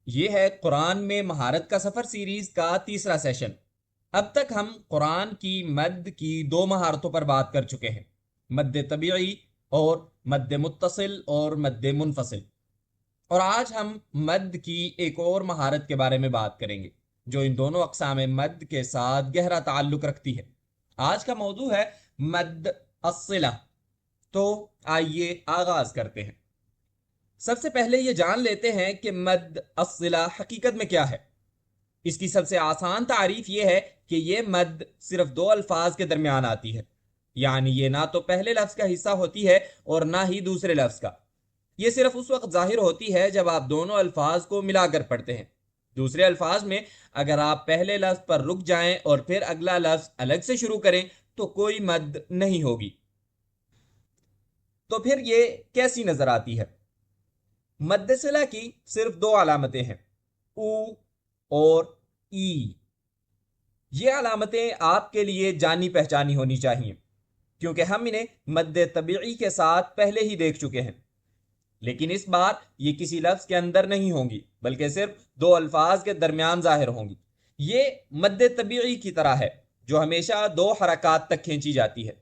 یہ ہے قرآن میں مہارت کا سفر سیریز کا تیسرا سیشن۔ اب تک ہم قرآن کی مد کی دو مہارتوں پر بات کر چکے ہیں، مد طبیعی اور مد متصل اور مد منفصل، اور آج ہم مد کی ایک اور مہارت کے بارے میں بات کریں گے جو ان دونوں اقسام مد کے ساتھ گہرا تعلق رکھتی ہے۔ آج کا موضوع ہے مد الصلہ۔ تو آئیے آغاز کرتے ہیں۔ سب سے پہلے یہ جان لیتے ہیں کہ مد الصلہ حقیقت میں کیا ہے۔ اس کی سب سے آسان تعریف یہ ہے کہ یہ مد صرف دو الفاظ کے درمیان آتی ہے، یعنی یہ نہ تو پہلے لفظ کا حصہ ہوتی ہے اور نہ ہی دوسرے لفظ کا۔ یہ صرف اس وقت ظاہر ہوتی ہے جب آپ دونوں الفاظ کو ملا کر پڑھتے ہیں۔ دوسرے الفاظ میں اگر آپ پہلے لفظ پر رک جائیں اور پھر اگلا لفظ الگ سے شروع کریں تو کوئی مد نہیں ہوگی۔ تو پھر یہ کیسی نظر آتی ہے؟ مد صلہ کی صرف دو علامتیں ہیں، او اور ای۔ یہ علامتیں آپ کے لیے جانی پہچانی ہونی چاہیے کیونکہ ہم انہیں مد طبیعی کے ساتھ پہلے ہی دیکھ چکے ہیں، لیکن اس بار یہ کسی لفظ کے اندر نہیں ہوں گی بلکہ صرف دو الفاظ کے درمیان ظاہر ہوں گی۔ یہ مد طبیعی کی طرح ہے جو ہمیشہ دو حرکات تک کھینچی جاتی ہے،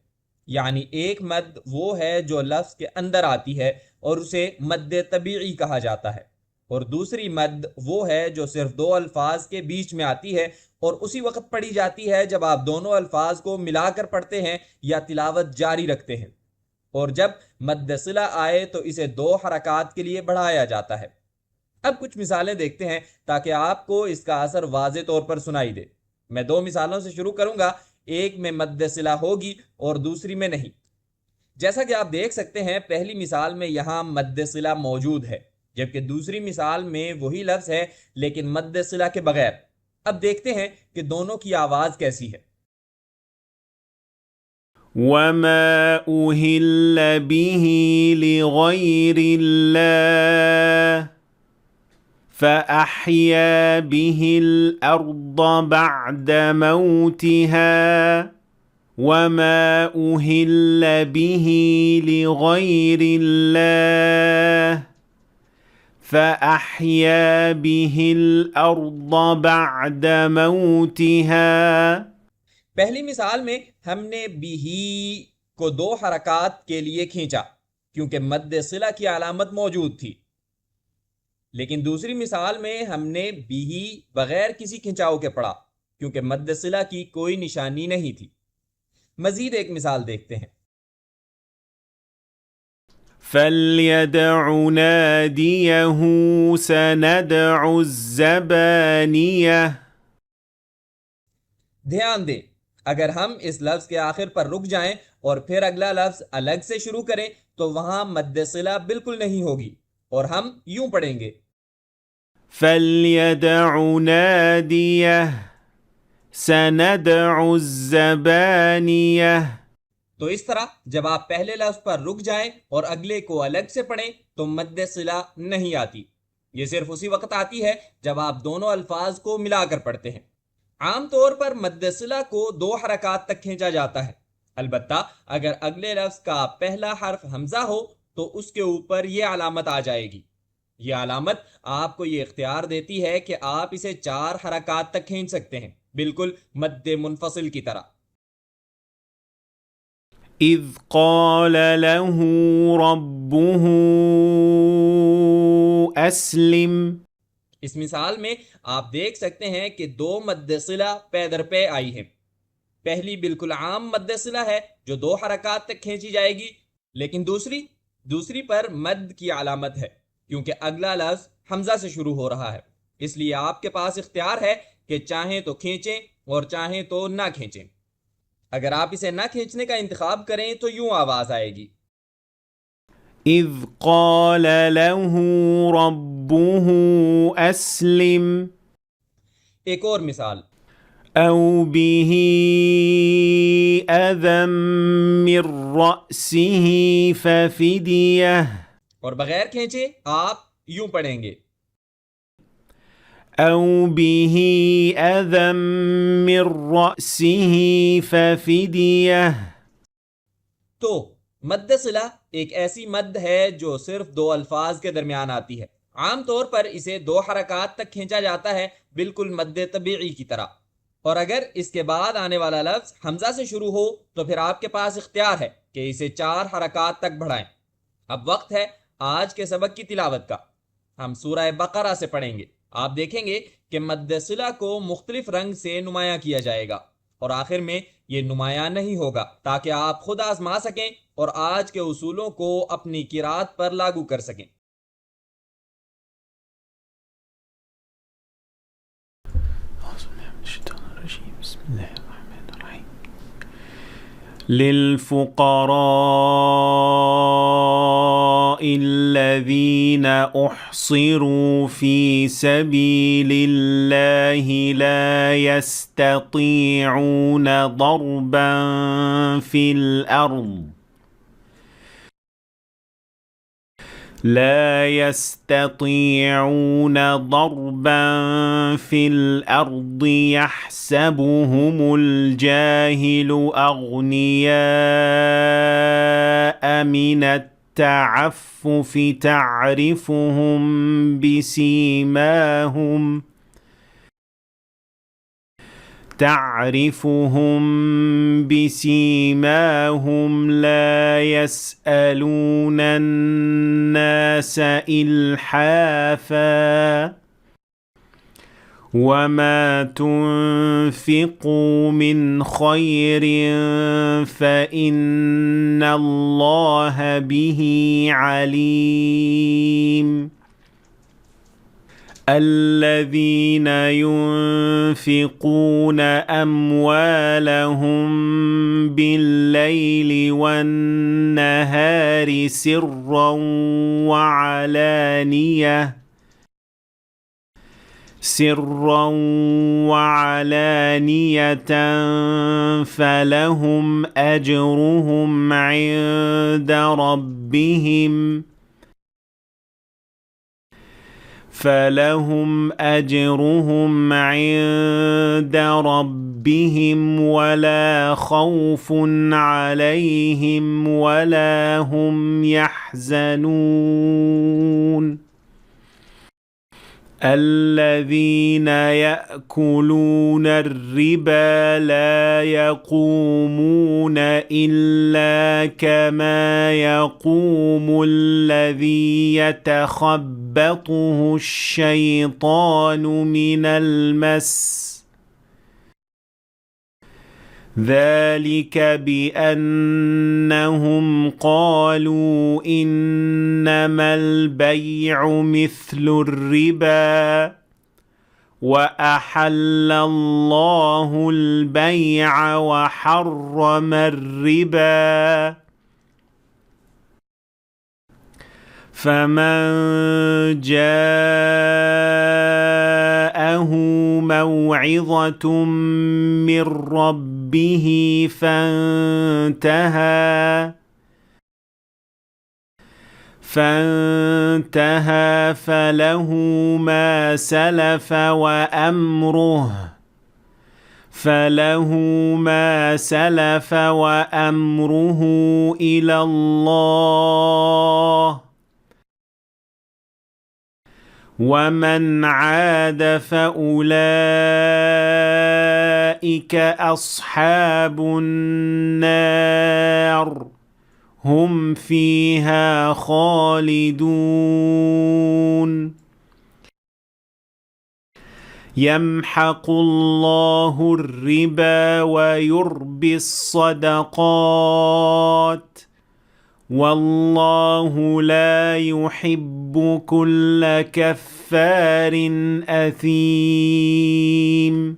یعنی ایک مد وہ ہے جو لفظ کے اندر آتی ہے اور اسے مد طبیعی کہا جاتا ہے، اور دوسری مد وہ ہے جو صرف دو الفاظ کے بیچ میں آتی ہے اور اسی وقت پڑھی جاتی ہے جب آپ دونوں الفاظ کو ملا کر پڑھتے ہیں یا تلاوت جاری رکھتے ہیں، اور جب مد صلہ آئے تو اسے دو حرکات کے لیے بڑھایا جاتا ہے۔ اب کچھ مثالیں دیکھتے ہیں تاکہ آپ کو اس کا اثر واضح طور پر سنائی دے۔ میں دو مثالوں سے شروع کروں گا، ایک میں مد صلہ ہوگی اور دوسری میں نہیں۔ جیسا کہ آپ دیکھ سکتے ہیں پہلی مثال میں یہاں مد صلہ موجود ہے، جبکہ دوسری مثال میں وہی لفظ ہے لیکن مد صلہ کے بغیر۔ اب دیکھتے ہیں کہ دونوں کی آواز کیسی ہے۔ وما أهل به لغير الله فأحيا به الأرض بعد موتها وما أهل به لغير الله فأحيا به الأرض بعد موتها۔ پہلی مثال میں ہم نے بھی کو دو حرکات کے لیے کھینچا کیونکہ مد صلہ کی علامت موجود تھی، لیکن دوسری مثال میں ہم نے بھی بغیر کسی کھنچاؤ کے پڑھا کیونکہ مد صلہ کی کوئی نشانی نہیں تھی۔ مزید ایک مثال دیکھتے ہیں۔ فَلْيَدْعُ نَادِيَهُ سَنَدْعُ الزَّبَانِيَةَ۔ دھیان دیں، اگر ہم اس لفظ کے آخر پر رک جائیں اور پھر اگلا لفظ الگ سے شروع کریں تو وہاں مد صلہ بالکل نہیں ہوگی اور ہم یوں پڑھیں گے۔ فَلْيَدْعُ نَادِيَهُ سَنَدْعُ الزَّبَانِيَةَ۔ تو اس طرح جب آپ پہلے لفظ پر رک جائیں اور اگلے کو الگ سے پڑھیں تو مد صلہ نہیں آتی۔ یہ صرف اسی وقت آتی ہے جب آپ دونوں الفاظ کو ملا کر پڑھتے ہیں۔ عام طور پر مد صلہ کو دو حرکات تک کھینچا جاتا ہے، البتہ اگر اگلے لفظ کا پہلا حرف حمزہ ہو تو اس کے اوپر یہ علامت آ جائے گی۔ یہ علامت آپ کو یہ اختیار دیتی ہے کہ آپ اسے چار حرکات تک کھینچ سکتے ہیں، بالکل مد منفصل کی طرح۔ إذ قال له ربه أسلم۔ اس مثال میں آپ دیکھ سکتے ہیں کہ دو مد صلہ پے در پے آئی ہیں۔ پہلی بالکل عام مد صلہ ہے جو دو حرکات تک کھینچی جائے گی، لیکن دوسری پر مد کی علامت ہے کیونکہ اگلا لفظ حمزہ سے شروع ہو رہا ہے، اس لیے آپ کے پاس اختیار ہے کہ چاہیں تو کھینچیں اور چاہیں تو نہ کھینچیں۔ اگر آپ اسے نہ کھینچنے کا انتخاب کریں تو یوں آواز آئے گی۔ إذ قال له ربه أسلم۔ ایک اور مثال۔ أو به أذى من رأسه ففدية۔ اور بغیر کھینچے آپ یوں پڑھیں گے۔ أو به أذى من رأسه ففدية۔ تو مد صلہ ایک ایسی مد ہے جو صرف دو الفاظ کے درمیان آتی ہے عام طور پر اسے 2 حرکات تک کھینچا جاتا ہے، بالکل مد طبیعی کی طرح، اور اگر اس کے بعد آنے والا لفظ حمزہ سے شروع ہو تو پھر آپ کے پاس اختیار ہے کہ اسے 4 حرکات تک بڑھائیں۔ اب وقت ہے آج کے سبق کی تلاوت کا۔ ہم سورہ بقرہ سے پڑھیں گے۔ آپ دیکھیں گے کہ مد صلہ کو مختلف رنگ سے نمایاں کیا جائے گا، اور آخر میں یہ نمایاں نہیں ہوگا تاکہ آپ خود آزما سکیں اور آج کے اصولوں کو اپنی قرات پر لاگو کر سکیں۔ بسم الله الرحمن الرحيم. للفقراء الذين أحصروا في سبيل الله لا يستطيعون ضربا في الأرض يحسبهم الجاهل أغنياء من التعفف تعرفهم بسيماهم لا يسألون الناس إلحافا وما تنفقوا من خير فإن الله به عليم. الذين ينفقون أموالهم بالليل والنهار سرا وعلانية فلهم أجرهم عند ربهم ولا خوف عليهم ولا هم يحزنون. الذين يأكلون الربا لا يقومون إلا كما يقوم الذي يتخبطه الشيطان من المس، ذلك بأنهم قالوا إنما البيع مثل الربا وأحل الله البيع وحرم الربا. فمن جاءه موعظة من ربه فانتهى فله ما سلف وأمره إلى الله، ومن عاد فأولئك أصحاب النار هم فيها خالدون. يمحق الله الربا ويربي الصدقات والله لا يحب كل كفار أثيم.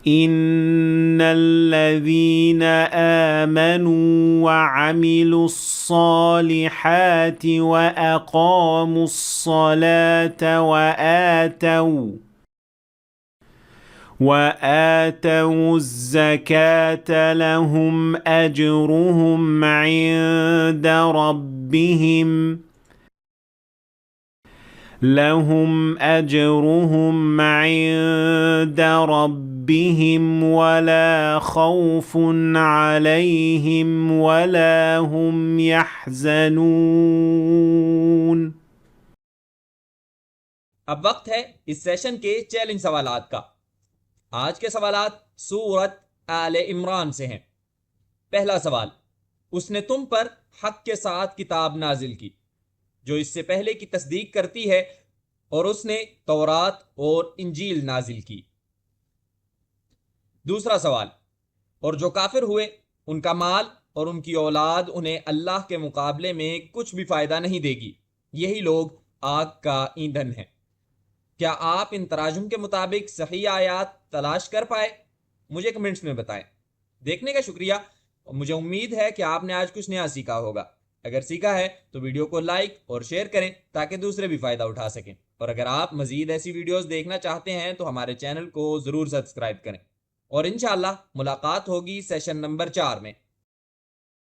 إن الذين آمنوا وعملوا الصالحات وأقاموا الصلاة وآتوا الزكاة لهم أجرهم عند ربهم ولا خوف عليهم ولا هم يحزنون. اب وقت ہے اس سیشن کے چیلنج سوالات کا۔ آج کے سوالات سورت آل عمران سے ہیں۔ پہلا سوال، اس نے تم پر حق کے ساتھ کتاب نازل کی جو اس سے پہلے کی تصدیق کرتی ہے، اور اس نے تورات اور انجیل نازل کی۔ دوسرا سوال، اور جو کافر ہوئے ان کا مال اور ان کی اولاد انہیں اللہ کے مقابلے میں کچھ بھی فائدہ نہیں دے گی، یہی لوگ آگ کا ایندھن ہیں۔ کیا آپ ان تراجم کے مطابق صحیح آیات تلاش کر پائے؟ مجھے کمنٹس میں بتائیں۔ دیکھنے کا شکریہ، اور مجھے امید ہے کہ آپ نے آج کچھ نیا سیکھا ہوگا۔ اگر سیکھا ہے تو ویڈیو کو لائک اور شیئر کریں تاکہ دوسرے بھی فائدہ اٹھا سکیں، اور اگر آپ مزید ایسی ویڈیوز دیکھنا چاہتے ہیں تو ہمارے چینل کو ضرور سبسکرائب کریں، اور انشاءاللہ ملاقات ہوگی سیشن نمبر 4 میں۔